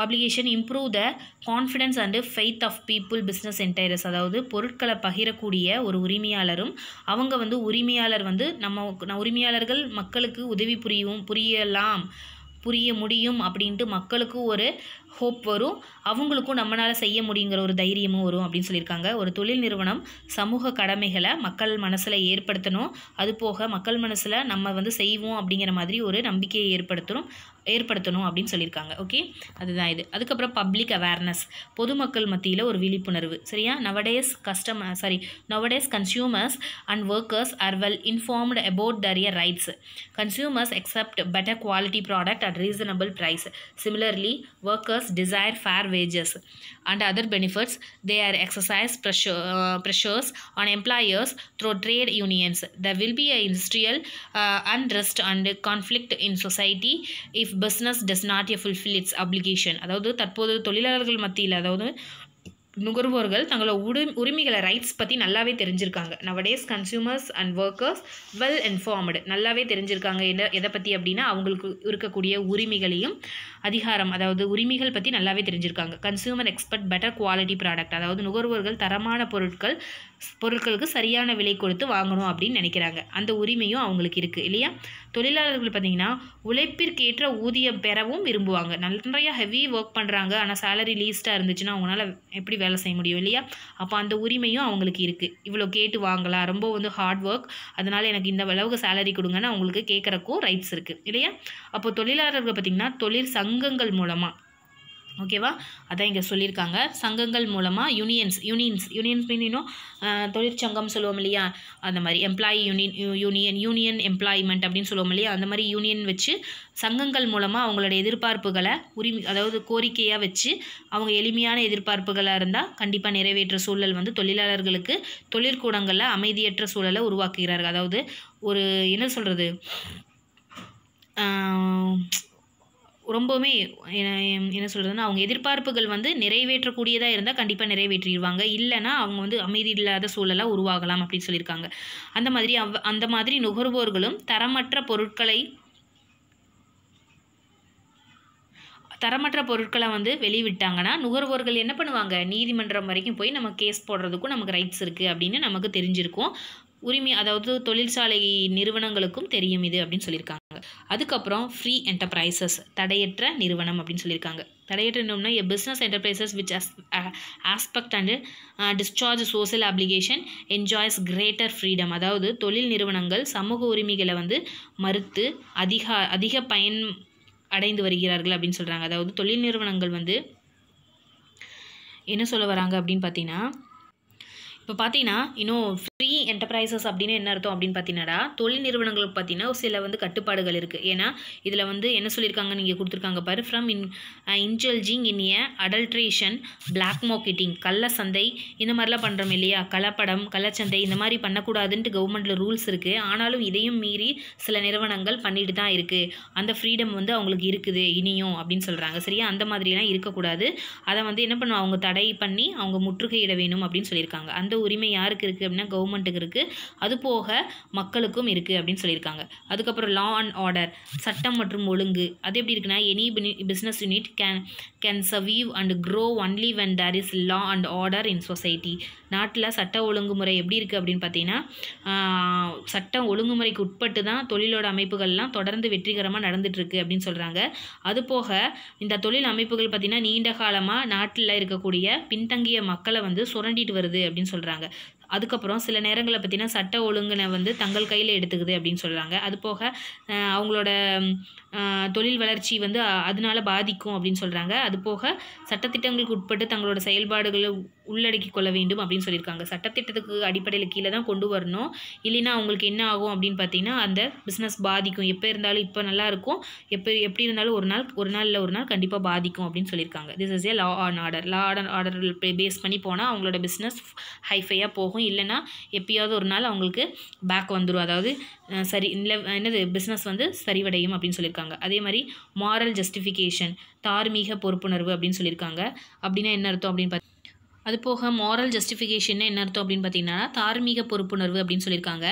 application improve the confidence and faith of people business enterprises. அதாவது பொருட்களை பகிரக்கூடிய ஒரு உரிமையாளரும் அவங்க வந்து உரிமையாளர் வந்து உரிமையாளர்கள் மக்களுக்கு உதவி புரிய முடியும் அப்படின்ட்டு மக்களுக்கு ஒரு ஹோப் வரும், அவங்களுக்கும் நம்மளால் செய்ய முடியுங்கிற ஒரு தைரியமும் வரும் அப்படின்னு சொல்லியிருக்காங்க. ஒரு தொழில் நிறுவனம் சமூக கடமைகளை மக்கள் மனசில் ஏற்படுத்தணும். அதுபோக மக்கள் மனசில் நம்ம வந்து செய்வோம் அப்படிங்கிற மாதிரி ஒரு நம்பிக்கையை ஏற்படுத்தணும் அப்படின்னு சொல்லியிருக்காங்க. ஓகே, அதுதான் இது. அதுக்கப்புறம் பப்ளிக் அவேர்னஸ், பொதுமக்கள் மத்தியில் ஒரு விழிப்புணர்வு. சரியா? Nowadays consumers and workers are well informed about their rights. Consumers accept better quality product at reasonable price. Similarly, workers desire fair wages and other benefits. They are exercise pressures on employers through trade unions. There will be a industrial unrest and conflict in society if business does not fulfill its obligation. அதாவது தற்போது தொழிலாளர்கள் மத்தியில், அதாவது நுகர்வோர்கள் தங்களோட உரிமைகளை rights பற்றி நல்லாவே தெரிஞ்சிருக்காங்க. Nowadays consumers and workers well informed, நல்லாவே தெரிஞ்சிருக்காங்க. எதை பற்றி அப்படின்னா அவங்களுக்கு இருக்கக்கூடிய உரிமைகளையும் அதிகாரம், அதாவது உரிமைகள் பற்றி நல்லாவே தெரிஞ்சிருக்காங்க. Consumer expect better quality product, அதாவது நுகர்வோர்கள் தரமான பொருட்களுக்கு சரியான விலை கொடுத்து வாங்கணும் அப்படின்னு நினைக்கிறாங்க. அந்த உரிமையும் அவங்களுக்கு இருக்குது இல்லையா? தொழிலாளர்கள் பார்த்திங்கன்னா உழைப்பிற்கேற்ற ஊதியம் பெறவும் விரும்புவாங்க. நிறையா ஹெவி ஒர்க் பண்ணுறாங்க, ஆனால் சேலரி லீஸ்ட்டாக இருந்துச்சுன்னா அவங்களால எப்படி வேலை செய்ய முடியும் இல்லையா? அப்போ அந்த உரிமையும் அவங்களுக்கு இருக்குது. இவ்வளோ கேட்டு வாங்கலாம், ரொம்ப வந்து ஹார்ட் ஒர்க், அதனால் எனக்கு இந்த அளவுக்கு சேலரி கொடுங்கன்னு அவங்களுக்கு கேட்குறக்கும் ரைட்ஸ் இருக்குது இல்லையா? அப்போ தொழிலாளர்கள் பார்த்திங்கன்னா தொழில் சங்கங்கள் மூலமாக ஓகேவா? அதான் இங்கே சொல்லியிருக்காங்க. சங்கங்கள் மூலமாக யூனியன்ஸ் மீனினும் தொழிற்சங்கம் சொல்லுவோம் இல்லையா, அந்த மாதிரி எம்ப்ளாயி யூனியன் எம்ப்ளாய்மெண்ட் அப்படின்னு சொல்லுவோம் இல்லையா, அந்த மாதிரி யூனியன் வச்சு சங்கங்கள் மூலமாக அவங்களோட எதிர்பார்ப்புகளை அதாவது கோரிக்கையாக வச்சு அவங்க எளிமையான எதிர்பார்ப்புகளாக இருந்தால் கண்டிப்பாக நிறைவேற்ற சூழல் வந்து தொழிலாளர்களுக்கு தொழிற்கூடங்களில் அமைதியற்ற சூழலை உருவாக்குகிறார்கள். அதாவது ஒரு என்ன சொல்கிறது, ரொம்பவுமே என்ன சொல்கிறதுன்னா, அவங்க எதிர்பார்ப்புகள் வந்து நிறைவேற்றக்கூடியதாக இருந்தால் கண்டிப்பாக நிறைவேற்றிடுவாங்க. இல்லைன்னா அவங்க வந்து அமைதி இல்லாத சூழலாக உருவாகலாம் அப்படின்னு சொல்லியிருக்காங்க. அந்த மாதிரி நுகர்வோர்களும் தரமற்ற பொருட்களை வந்து வெளிவிட்டாங்கன்னா நுகர்வோர்கள் என்ன பண்ணுவாங்க, நீதிமன்றம் வரைக்கும் போய் நம்ம கேஸ் போடுறதுக்கும் நமக்கு ரைட்ஸ் இருக்குது அப்படின்னு நமக்கு தெரிஞ்சிருக்கும். அதாவது தொழிற்சாலை நிறுவனங்களுக்கும் தெரியும் இது அப்படின்னு சொல்லியிருக்காங்க. அதுக்கப்புறம் ஃப்ரீ என்டர்பிரைசஸ், தடையற்ற நிறுவனம் அப்படின்னு சொல்லியிருக்காங்க. தடையற்ற நிறுவனம் எ business enterprises which aspect and discharge social application enjoys greater freedom. அதாவது தொழில் நிறுவனங்கள் சமூக உரிமைகளை வந்து மறுத்து அதிக பயன் அடைந்து வருகிறார்கள் அப்படின்னு சொல்கிறாங்க. அதாவது தொழில் நிறுவனங்கள் வந்து என்ன சொல்ல வராங்க அப்படின்னு பார்த்தீங்கன்னா, இப்போ பார்த்தீங்கன்னா இன்னும் ஃப்ரீ என்டர்பிரைசஸ் அப்படின்னு என்ன அர்த்தம் அப்படின்னு பார்த்தீங்கன்னா, தொழில் நிறுவனங்களுக்கு பார்த்தீங்கன்னா சில வந்து கட்டுப்பாடுகள் இருக்குது. ஏன்னா இதில் வந்து என்ன சொல்லியிருக்காங்க, நீங்கள் கொடுத்துருக்காங்க பாரு, from indulging in a adulteration, black marketing, கள்ள சந்தை இந்த மாதிரிலாம் பண்ணுறோம் இல்லையா, கலப்படம், கள்ளச்சந்தை இந்த மாதிரி பண்ணக்கூடாதுன்ட்டு கவர்மெண்ட்டில் ரூல்ஸ் இருக்குது. ஆனாலும் இதையும் மீறி சில நிறுவனங்கள் பண்ணிட்டு தான் இருக்குது. அந்த ஃப்ரீடம் வந்து அவங்களுக்கு இருக்குது இனியும் அப்படின்னு சொல்கிறாங்க. சரியா? அந்த மாதிரிலாம் இருக்கக்கூடாது. அதை வந்து என்ன பண்ணுவோம், அவங்க தடை பண்ணி அவங்க முற்றுகையிட வேணும் அப்படின்னு சொல்லியிருக்காங்க. அந்த உரிமை யாருக்கு இருக்குது அப்படின்னா கவர்மெண்ட்டுக்கு இருக்குது. அது போக மக்களுக்கும் இருக்குது அப்படின்னு சொல்லியிருக்காங்க. அதுக்கப்புறம் லா அண்ட் ஆர்டர், சட்டம் மற்றும் ஒழுங்கு. அது எப்படி இருக்குன்னா, any business unit can survive and grow only when there is law and order in society. நாட்டில் சட்ட ஒழுங்குமுறை எப்படி இருக்குது அப்படின்னு பார்த்தீங்கன்னா, சட்ட ஒழுங்குமுறைக்கு உட்பட்டு தான் தொழிலோட அமைப்புகள்லாம் தொடர்ந்து வெற்றிகரமாக நடந்துகிட்ருக்கு அப்படின்னு சொல்கிறாங்க. அது போக இந்த தொழில் அமைப்புகள் பார்த்திங்கன்னா நீண்ட காலமாக நாட்டில் இருக்கக்கூடிய பின்தங்கிய மக்களை வந்து சுரண்டிட்டு வருது அப்படின்னு சொல்கிறாங்க. அதுக்கப்புறம் சில நேரங்களில் பார்த்திங்கன்னா சட்ட ஒழுங்கினை வந்து தங்கள் கையில் எடுத்துக்குது அப்படின்னு சொல்கிறாங்க. அது போக அவங்களோட தொழில் வளர்ச்சி வந்து அதனால பாதிக்கும் அப்படின்னு சொல்கிறாங்க. அது போக சட்டத்திட்டங்களுக்கு உட்பட்டு தங்களோட செயல்பாடுகளை உள்ளடக்கி கொள்ள வேண்டும் அப்படின்னு சொல்லியிருக்காங்க. சட்டத்திட்டத்துக்கு அடிப்படையில் கீழே தான் கொண்டு வரணும். இல்லைன்னா அவங்களுக்கு என்ன ஆகும் அப்படின்னு பார்த்தீங்கன்னா, அந்த பிஸ்னஸ் பாதிக்கும். எப்போ இருந்தாலும் இப்போ நல்லா இருக்கும், எப்படி இருந்தாலும் ஒரு நாள் கண்டிப்பாக பாதிக்கும் அப்படின்னு சொல்லியிருக்காங்க. This is a law and order. Law and order face பண்ணி போனால் அவங்களோட பிஸ்னஸ் ஹைஃபையாக போகும். இல்லைன்னா எப்பயாவது ஒரு நாள் அவங்களுக்கு பேக் வந்துடும். அதாவது என்னது பிஸ்னஸ் வந்து சரிவடையும் அப்படின்னு சொல்லியிருக்காங்க. அதே மாதிரி மாரல் ஜஸ்டிஃபிகேஷன், தார்மீக பொறுப்புணர்வு அப்படின்னு சொல்லியிருக்காங்க. அப்படின்னா என்ன அர்த்தம் அப்படின்னு அது போக மாரல் ஜஸ்டிஃபிகேஷன் என்ன அர்த்தம் அப்படின்னு பார்த்தீங்கன்னா, தார்மீக பொறுப்புணர்வு அப்படின்னு சொல்லியிருக்காங்க.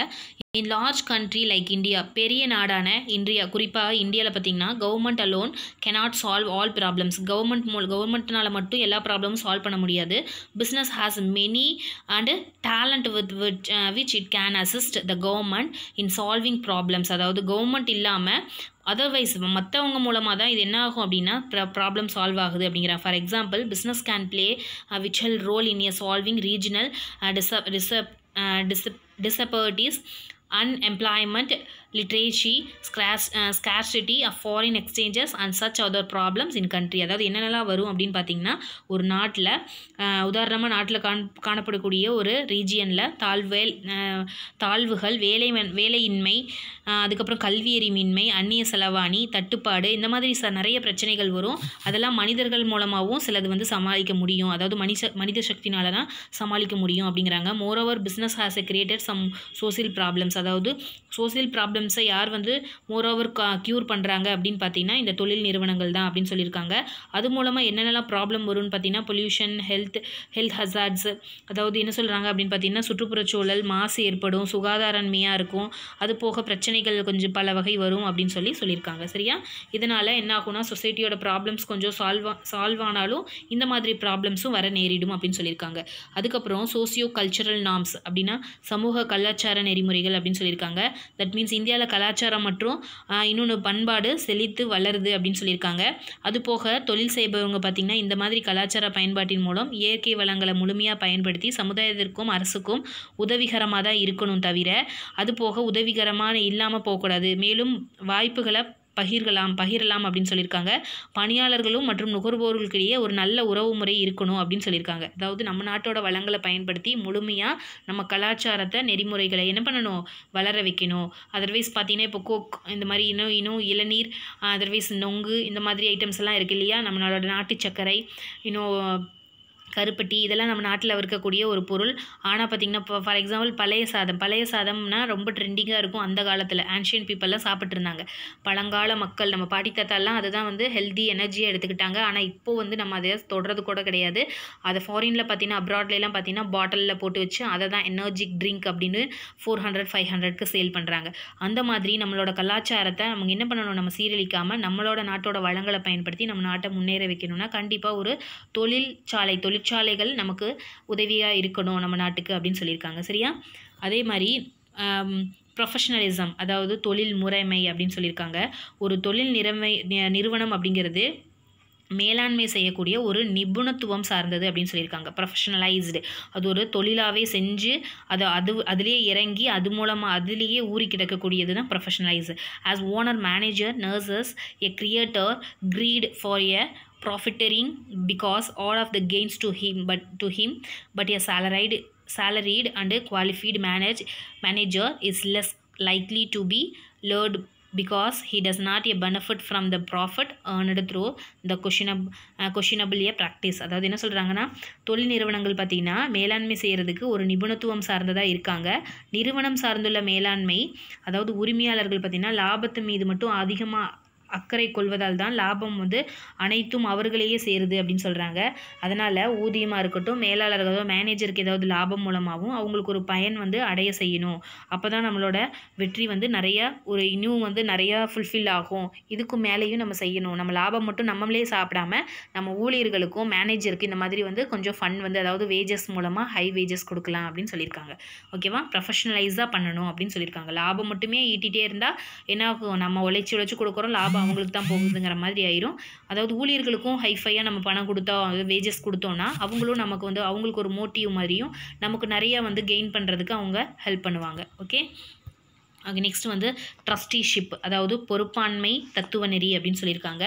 In large country like India, பெரிய நாடான இந்தியா, குறிப்பாக இந்தியாவில் பார்த்தீங்கன்னா government alone cannot solve all problems. கவர்மெண்ட்னால மட்டும் எல்லா ப்ராப்ளமும் சால்வ் பண்ண முடியாது. Business has many and talent which it can assist the government in solving problems. அதாவது கவர்மெண்ட் இல்லாமல் அதர்வைஸ் மற்றவங்க மூலமாக தான் இது என்ன ஆகும் அப்படின்னா ப்ராப்ளம் சால்வ் ஆகுது அப்படிங்கிற. For example, business can play vital role in a solving regional disparities, unemployment, literacy, scarcity of foreign exchanges and such other problems in country. அதாவது என்னென்னலாம் வரும் அப்படின்னு பார்த்தீங்கன்னா, ஒரு நாட்டில் உதாரணமாக நாட்டில் காணப்படக்கூடிய ஒரு ரீஜியனில் தாழ்வுகள், வேலையின்மை, அதுக்கப்புறம் கல்வியறிவின்மை, அந்நிய செலவாணி, தட்டுப்பாடு, இந்த மாதிரி நிறைய பிரச்சனைகள் வரும். அதெல்லாம் மனிதர்கள் மூலமாகவும் சிலது வந்து சமாளிக்க முடியும். அதாவது மனித சக்தினால தான் சமாளிக்க முடியும் அப்படிங்கிறாங்க. Moreover business has created some social problems. அதாவது சோசியல் ப்ராப்ளம்ஸை யார் வந்து மோரோவர் க்யூர் பண்ணுறாங்க அப்படின்னு பார்த்தீங்கன்னா இந்த தொழில் நிறுவனங்கள் தான் அப்படின்னு சொல்லியிருக்காங்க. அது மூலமாக என்னென்னலாம் ப்ராப்ளம் வரும்னு பார்த்தீங்கன்னா, பொல்யூஷன், ஹெல்த் ஹசார்ட்ஸ். அதாவது என்ன சொல்கிறாங்க அப்படின்னு பார்த்தீங்கன்னா, சுற்றுப்புறச்சூழல் மாசு ஏற்படும், சுகாதாரன்மையாக இருக்கும், அது போக பிரச்சனைகள் கொஞ்சம் பல வகை வரும் அப்படின்னு சொல்லியிருக்காங்க. சரியா? இதனால் என்ன ஆகும்னா, சொசைட்டியோட ப்ராப்ளம்ஸ் கொஞ்சம் சால்வ் ஆனாலும் இந்த மாதிரி ப்ராப்ளம்ஸும் வர நேரிடும் அப்படின்னு சொல்லியிருக்காங்க. அதுக்கப்புறம் சோசியோ கல்ச்சரல் நார்ம்ஸ் அப்படின்னா சமூக கலாச்சார நெறிமுறைகள் அப்படின்னு சொல்லியிருக்காங்க. தட் மீன்ஸ் இந்தியாவில் கலாச்சாரம் மற்றும் இன்னொன்று பண்பாடு செழித்து வளருது அப்படின்னு சொல்லியிருக்காங்க. அது போக தொழில் செய்பவங்க பார்த்திங்கன்னா இந்த மாதிரி கலாச்சார பயன்பாட்டின் மூலம் இயற்கை வளங்களை முழுமையாக பயன்படுத்தி சமுதாயத்திற்கும் அரசுக்கும் உதவிகரமாக தான் இருக்கணும் தவிர அது போக உதவிகரமான இல்லாமல் போகக்கூடாது. மேலும் வாய்ப்புகளை பகிரலாம் அப்படின்னு சொல்லியிருக்காங்க. பணியாளர்களும் மற்றும் நுகர்வோர்களுக்கிடையே ஒரு நல்ல உறவு முறை இருக்கணும் அப்படின்னு சொல்லியிருக்காங்க. அதாவது நம்ம நாட்டோட வளங்களை பயன்படுத்தி முழுமையாக நம்ம கலாச்சாரத்தை நெறிமுறைகளை என்ன பண்ணணும், வளர வைக்கணும். அதர்வைஸ் பார்த்தீங்கன்னா இப்போ கோக் இந்த மாதிரி இன்னும் இளநீர், அதர்வைஸ் நொங்கு இந்த மாதிரி ஐட்டம்ஸ் எல்லாம் இருக்குது இல்லையா, நம்மளோட நாட்டு சர்க்கரை, இன்னும் கருப்பட்டி, இதெல்லாம் நம்ம நாட்டில் இருக்கக்கூடிய ஒரு பொருள். ஆனால் பார்த்திங்கன்னா இப்போ ஃபார் எக்ஸாம்பிள் பழைய சாதம்னா ரொம்ப ட்ரெண்டிங்காக இருக்கும். அந்த காலத்தில் ஆன்ஷியன்ட் பீப்புளெலாம் சாப்பிட்டு இருந்தாங்க. பழங்கால மக்கள் நம்ம பாட்டி தாத்தாலாம் அதை தான் வந்து ஹெல்தி எனர்ஜியாக எடுத்துக்கிட்டாங்க. ஆனால் இப்போது வந்து நம்ம அதை தொடர்றது கூட கிடையாது. அதை ஃபாரினில் பார்த்திங்கன்னா அப்ராட்லாம் பார்த்திங்கன்னா பாட்டிலில் போட்டு வச்சு அதை தான் எனர்ஜிக் ட்ரிங்க் அப்படின்னு 400-500க்கு சேல் பண்ணுறாங்க. அந்த மாதிரி நம்மளோட கலாச்சாரத்தை நம்ம என்ன பண்ணணும், நம்ம சீரழிக்காமல் நம்மளோட நாட்டோட வளங்களை பயன்படுத்தி நம்ம நாட்டை முன்னேற வைக்கணும்னா கண்டிப்பாக ஒரு தொழிற்சாலைகள் நமக்கு உதவியாக இருக்கணும் நம்ம நாட்டுக்கு அப்படின்னு சொல்லியிருக்காங்க. சரியா? அதே மாதிரி ப்ரொஃபஷனலிசம், அதாவது தொழில் முறைமை அப்படின்னு சொல்லியிருக்காங்க. ஒரு தொழில் நிறுவனம் அப்படிங்கிறது மேலாண்மை செய்யக்கூடிய ஒரு நிபுணத்துவம் சார்ந்தது அப்படின்னு சொல்லியிருக்காங்க. ப்ரொஃபஷனலைஸ்டு, அது ஒரு தொழிலாகவே செஞ்சு அதுலேயே இறங்கி அது மூலமாக அதுலேயே ஊறி கிடக்கக்கூடியது தான் professionalise. As owner, manager, nurses, a creator, greed for a profiteering because all of the gains to him but a salaried and qualified manager is less likely to be lured because he does not benefit from the profit earned through the questionable practice. அதாவது என்ன சொல்கிறாங்கன்னா, தொழில் நிறுவனங்கள் பார்த்திங்கன்னா மேலாண்மை செய்கிறதுக்கு ஒரு நிபுணத்துவம் சார்ந்ததாக இருக்காங்க. நிறுவனம் சார்ந்துள்ள மேலாண்மை, அதாவது உரிமையாளர்கள் பார்த்திங்கன்னா லாபத்து மீது மட்டும் அதிகமாக அக்கறை கொள்வதால் தான் லாபம் வந்து அனைத்தும் அவர்களையே சேருது அப்படின்னு சொல்கிறாங்க. அதனால் ஊதியமாக இருக்கட்டும், மேலாளர்களோ மேனேஜருக்கு ஏதாவது லாபம் மூலமாகவும் அவங்களுக்கு ஒரு பயன் வந்து அடைய செய்யணும். அப்போ தான் நம்மளோட வெற்றி வந்து இன்னும் வந்து நிறையா ஃபுல்ஃபில் ஆகும். இதுக்கு மேலேயும் நம்ம செய்யணும். நம்ம லாபம் மட்டும் நம்மளே சாப்பிடாம நம்ம ஊழியர்களுக்கும் மேனேஜருக்கு இந்த மாதிரி வந்து கொஞ்சம் ஃபண்ட் வந்து, அதாவது வேஜஸ் மூலமாக ஹை வேஜஸ் கொடுக்கலாம் அப்படின்னு சொல்லியிருக்காங்க. ஓகேவா? ப்ரொஃபஷனலைஸாக பண்ணணும் அப்படின்னு சொல்லியிருக்காங்க. லாபம் மட்டுமே ஈட்டிகிட்டே இருந்தால் என்ன ஆகும், நம்ம உழைச்சி கொடுக்குறோம், லாபம் அவங்களுக்கு தான் போகுதுங்கிற மாதிரி ஆயிரும். அதாவது ஊழியர்களுக்கும் ஹைஃபையாக நம்ம பணம் கொடுத்தா, வேஜஸ் கொடுத்தோன்னா அவங்களும் நமக்கு வந்து அவங்களுக்கு ஒரு மோட்டிவ் மாதிரியும் நமக்கு நிறையா வந்து கெயின் பண்ணுறதுக்கு அவங்க ஹெல்ப் பண்ணுவாங்க. ஓகே, நெக்ஸ்ட் வந்து ட்ரஸ்டிஷிப், அதாவது பொறுப்பாண்மை தத்துவ நெறி அப்படின்னு சொல்லியிருக்காங்க.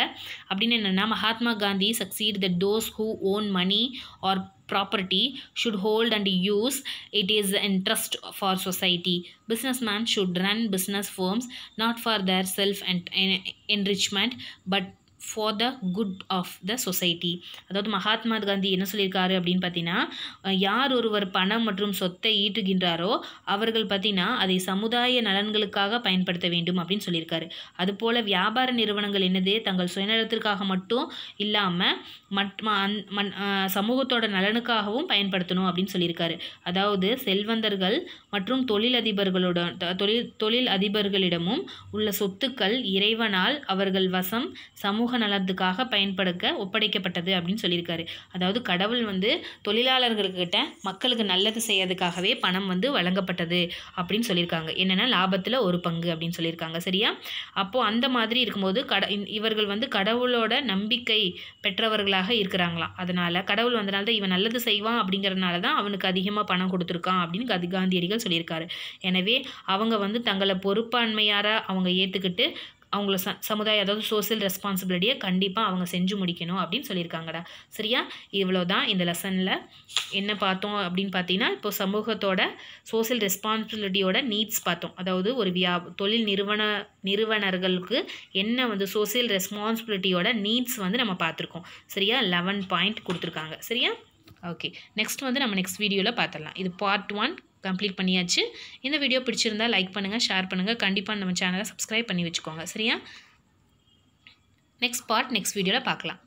அப்படின்னு என்னென்னா, Mahatma Gandhi succeed that those who own money or property should hold and use it is an trust for society. Businessmen should run business firms not for their self enrichment but for the good of the society. அதாவது மகாத்மா காந்தி என்ன சொல்லியிருக்காரு அப்படின்னு பார்த்தீங்கன்னா, யார் ஒருவர் பணம் மற்றும் சொத்தை ஈட்டுகின்றாரோ அவர்கள் பார்த்தீங்கன்னா அதை சமுதாய நலன்களுக்காக பயன்படுத்த வேண்டும் அப்படின்னு சொல்லியிருக்காரு. அதுபோல் வியாபார நிறுவனங்கள் என்னது, தங்கள் சுயநலத்திற்காக மட்டும் இல்லாமல் சமூகத்தோட நலனுக்காகவும் பயன்படுத்தணும் அப்படின்னு சொல்லியிருக்காரு. அதாவது செல்வந்தர்கள் மற்றும் தொழில் அதிபர்களிடமும் உள்ள சொத்துக்கள் இறைவனால் அவர்கள் வசம் சமூக நலத்துக்காக ஒப்படைக்கப்பட்டது அப்படின்னு சொல்லியிருக்காரு. அதாவது கடவுள் வந்து தொழிலாளர்கள்கிட்ட மக்களுக்கு நல்லது செய்யறதுக்காகவே பணம் வந்து வழங்கப்பட்டது அப்படின்னு சொல்லியிருக்காங்க. என்னென்னா லாபத்தில் ஒரு பங்கு அப்படின்னு சொல்லியிருக்காங்க. சரியா? அப்போது அந்த மாதிரி இருக்கும்போது இவர்கள் வந்து கடவுளோட நம்பிக்கை பெற்றவர்களாக இருக்கிறாங்களாம். அதனால் கடவுள் வந்தனால தான் இவன் நல்லது செய்வான் அப்படிங்கிறதுனால தான் அவனுக்கு அதிகமாக பணம் கொடுத்துருக்கான் அப்படின்னு காந்தியடிகள் சொல்லியிருக்காரு. எனவே அவங்க வந்து தங்களை பொறுப்பாண்மையார அவங்க ஏற்றுக்கிட்டு அவங்கள சமுதாய, அதாவது சோசியல் ரெஸ்பான்சிபிலிட்டியை கண்டிப்பாக அவங்க செஞ்சு முடிக்கணும் அப்படின்னு சொல்லியிருக்காங்கடா. சரியா? இவ்வளோ தான் இந்த லெசனில் என்ன பார்த்தோம் அப்படின்னு பார்த்தீங்கன்னா, இப்போ சமூகத்தோட சோசியல் ரெஸ்பான்சிபிலிட்டியோட நீட்ஸ் பார்த்தோம். அதாவது ஒரு தொழில் நிறுவனர்களுக்கு என்ன வந்து சோசியல் ரெஸ்பான்சிபிலிட்டியோட நீட்ஸ் வந்து நம்ம பார்த்துருக்கோம். சரியா? 11 பாயிண்ட் கொடுத்துருக்காங்க. சரியா? ஓகே, நெக்ஸ்ட் வந்து நம்ம நெக்ஸ்ட் வீடியோவில் பார்த்துடலாம். இது பார்ட் 1 கம்ப்ளீட் பண்ணியாச்சு. இந்த வீடியோ பிடிச்சிருந்தால் லைக் பண்ணுங்கள், ஷேர் பண்ணுங்கள், கண்டிப்பாக நம்ம சேனலை சப்ஸ்கிரைப் பண்ணி வச்சுக்கோங்க. சரியா? நெக்ஸ்ட் பார்ட் நெக்ஸ்ட் வீடியோவில் பார்க்கலாம்.